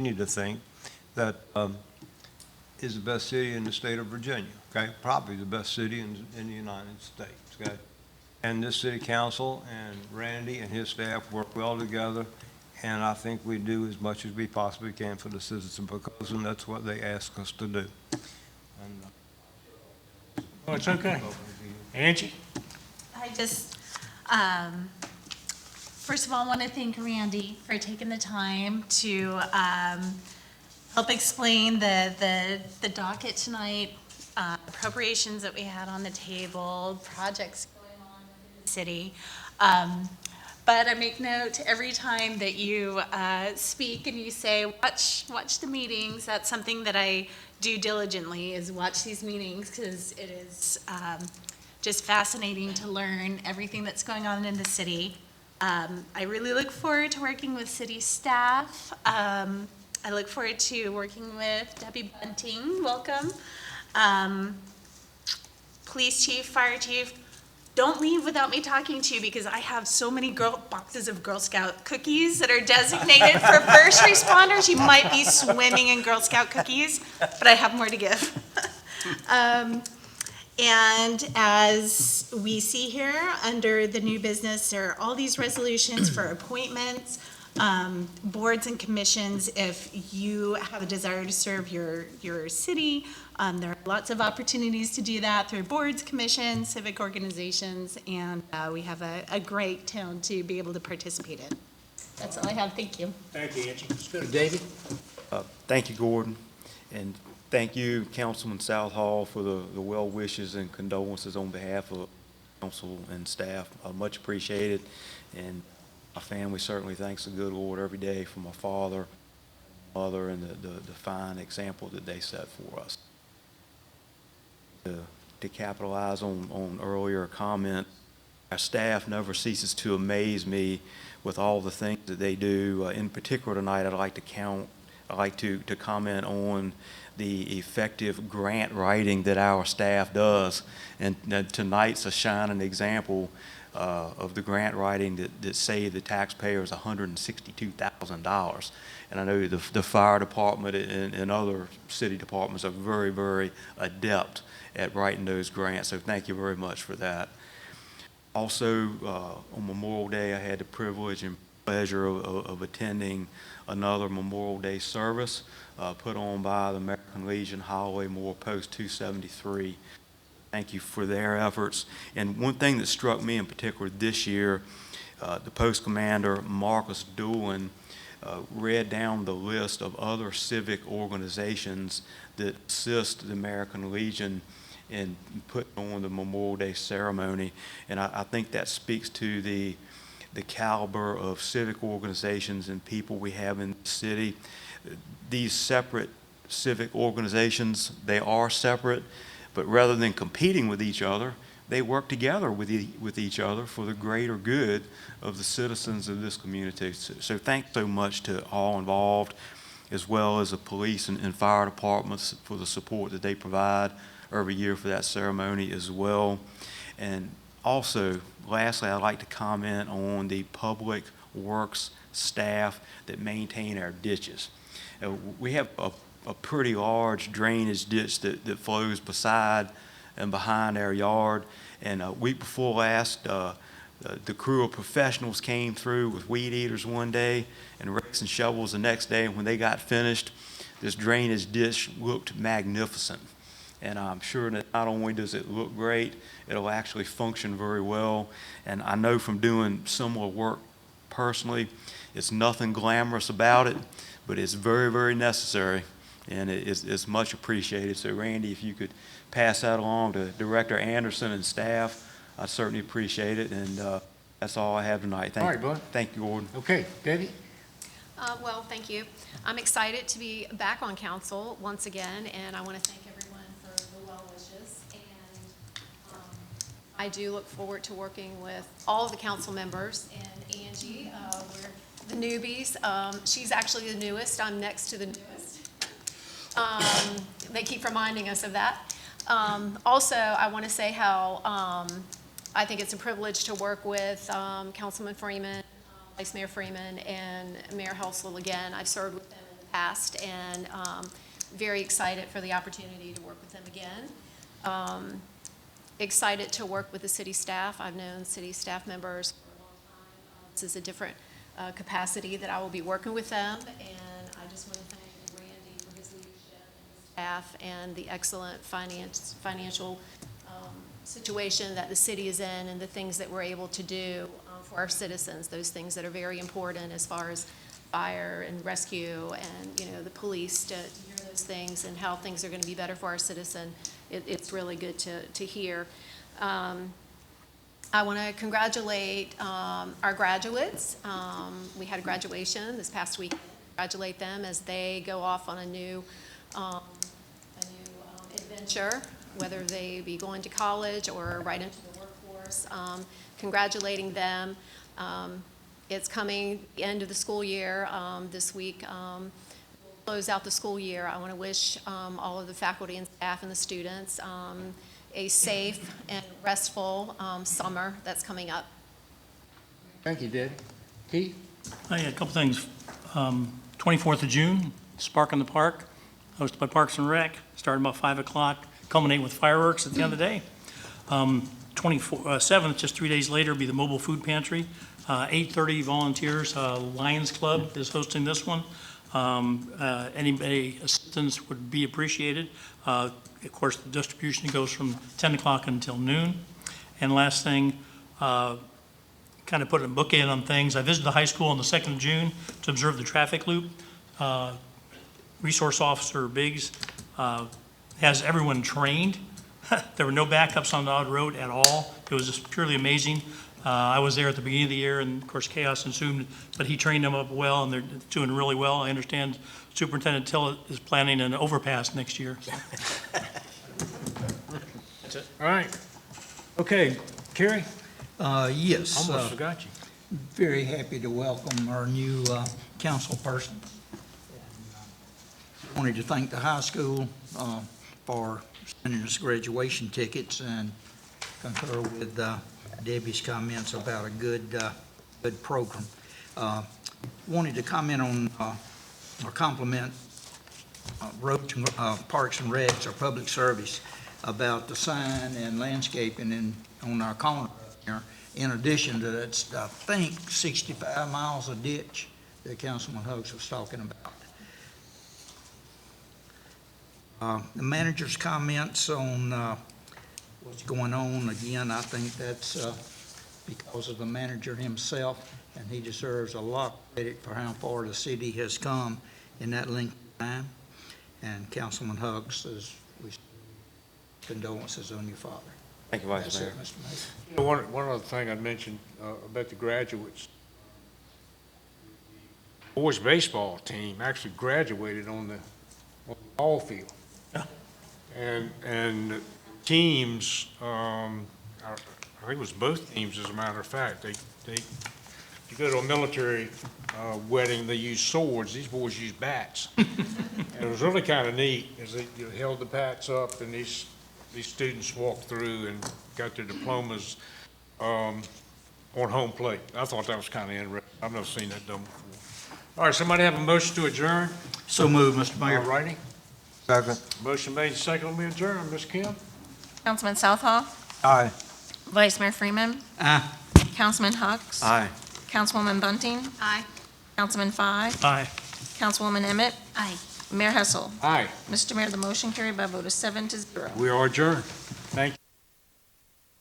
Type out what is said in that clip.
continue to think that is the best city in the state of Virginia, okay? Probably the best city in the United States, okay? And this city council and Randy and his staff work well together, and I think we do as much as we possibly can for the citizens of Poquoson. That's what they ask us to do. And, Oh, it's okay. Angie? I just, first of all, want to thank Randy for taking the time to help explain the docket tonight, appropriations that we had on the table, projects going on in the city. But I make note every time that you speak and you say, watch the meetings. That's something that I do diligently, is watch these meetings, because it is just fascinating to learn everything that's going on in the city. I really look forward to working with city staff. I look forward to working with Debbie Bunting. Welcome. Police chief, fire chief. Don't leave without me talking to you, because I have so many boxes of Girl Scout cookies that are designated for first responders. You might be swimming in Girl Scout cookies, but I have more to give. And as we see here under the new business, there are all these resolutions for appointments, boards and commissions. If you have a desire to serve your city, there are lots of opportunities to do that through boards, commissions, civic organizations, and we have a great town to be able to participate in. That's all I have. Thank you. Thank you, Angie. Let's go to David. Thank you, Gordon, and thank you, Councilman Southall, for the well wishes and condolences on behalf of council and staff. Much appreciated, and my family certainly thanks the good Lord every day for my father, mother, and the fine example that they set for us. To capitalize on earlier comment, our staff never ceases to amaze me with all the things that they do. In particular tonight, I'd like to comment on the effective grant writing that our staff does. And tonight's a shining example of the grant writing that saved the taxpayers $162,000. And I know the fire department and other city departments are very, very adept at writing those grants. So thank you very much for that. Also, on Memorial Day, I had the privilege and pleasure of attending another Memorial Day service put on by the American Legion Holloway Moore Post 273. Thank you for their efforts. And one thing that struck me in particular this year, the post commander, Marcus Doolin, read down the list of other civic organizations that assist the American Legion in putting on the Memorial Day ceremony. And I think that speaks to the caliber of civic organizations and people we have in the city. These separate civic organizations, they are separate, but rather than competing with each other, they work together with each other for the greater good of the citizens of this community. So thanks so much to all involved, as well as the police and fire departments for the support that they provide every year for that ceremony as well. And also, lastly, I'd like to comment on the public works staff that maintain our ditches. We have a pretty large drainage ditch that flows beside and behind our yard. And week before last, the crew of professionals came through with weed eaters one day and rakes and shovels the next day. And when they got finished, this drainage ditch looked magnificent. And I'm sure that not only does it look great, it'll actually function very well. And I know from doing similar work personally, it's nothing glamorous about it, but it's very, very necessary, and it's much appreciated. So Randy, if you could pass that along to Director Anderson and staff, I certainly appreciate it. And that's all I have tonight. All right, bud. Thank you, Gordon. Okay, Debbie? Well, thank you. I'm excited to be back on council once again, and I want to thank everyone for the well wishes. And I do look forward to working with all of the council members and Angie. We're the newbies. She's actually the newest. I'm next to the newest. They keep reminding us of that. Also, I want to say how I think it's a privilege to work with Councilman Freeman, Vice Mayor Freeman, and Mayor Helsel again. I've served with them in the past, and very excited for the opportunity to work with them again. Excited to work with the city staff. I've known city staff members for a long time. This is a different capacity that I will be working with them, and I just want to thank Randy for his leadership and his staff and the excellent financial situation that the city is in, and the things that we're able to do for our citizens, those things that are very important as far as fire and rescue and, the police, to hear those things and how things are going to be better for our citizen. It's really good to hear. I want to congratulate our graduates. We had a graduation this past week. Congratulate them as they go off on a new adventure, whether they be going to college or right into the workforce. Congratulating them. It's coming the end of the school year this week. We'll close out the school year. I want to wish all of the faculty and staff and the students a safe and restful summer that's coming up. Thank you, Debbie. Keith? Hi, a couple things. 24th of June, Spark in the Park, hosted by Parks and Rec, starting about 5 o'clock, culminating with fireworks at the end of the day. 27th, just 3 days later, will be the mobile food pantry. 8:30 volunteers, Lions Club is hosting this one. Anybody assistance would be appreciated. Of course, the distribution goes from 10 o'clock until noon. And last thing, kind of put a bookend on things. I visited the high school on the 2nd of June to observe the traffic loop. Resource Officer Biggs has everyone trained. There were no backups on the odd road at all. It was just purely amazing. I was there at the beginning of the year, and of course chaos ensued, but he trained them up well, and they're doing really well. I understand Superintendent Tillett is planning an overpass next year. So. That's it. All right. Okay, Kerry? Yes, Almost forgot you. very happy to welcome our new council person. Wanted to thank the high school for sending us graduation tickets, and concur with Debbie's comments about a good program. Wanted to comment on or compliment Roads, Parks and Recs, our public service, about the sign and landscaping on our corner there. In addition to that, I think 65 miles of ditch that Councilman Hugs was talking about. The manager's comments on what's going on, again, I think that's because of the manager himself, and he deserves a lot of credit for how far the city has come in that length of time. And Councilman Hugs says, condolences on your father. Thank you, Vice That's Mayor. it, Mr. Mayor. You know, one other thing I'd mention about the graduates. Boys baseball team actually graduated on the ball field. Yeah. And teams, I think it was both teams, as a matter of fact, you go to a military wedding, they use swords, these boys use bats. And it was really kind of neat, as they held the bats up, and these students walked through and got their diplomas on home plate. I thought that was kind of interesting. I've never seen that done before. All right, somebody have a motion to adjourn? So moved, Mr. Mayor. All righty. Second. Motion made, second, we adjourn. Ms. Kim? Councilman Southall, Aye. Vice Mayor Freeman, Aye. Councilman Hucks, Aye. Councilwoman Bunting, Aye. Councilman Five, Aye. Councilwoman Emmett. Aye. Mayor Hessel. Aye. Mr. Mayor, the motion carried by a vote of 7-0. We are adjourned. Thank you.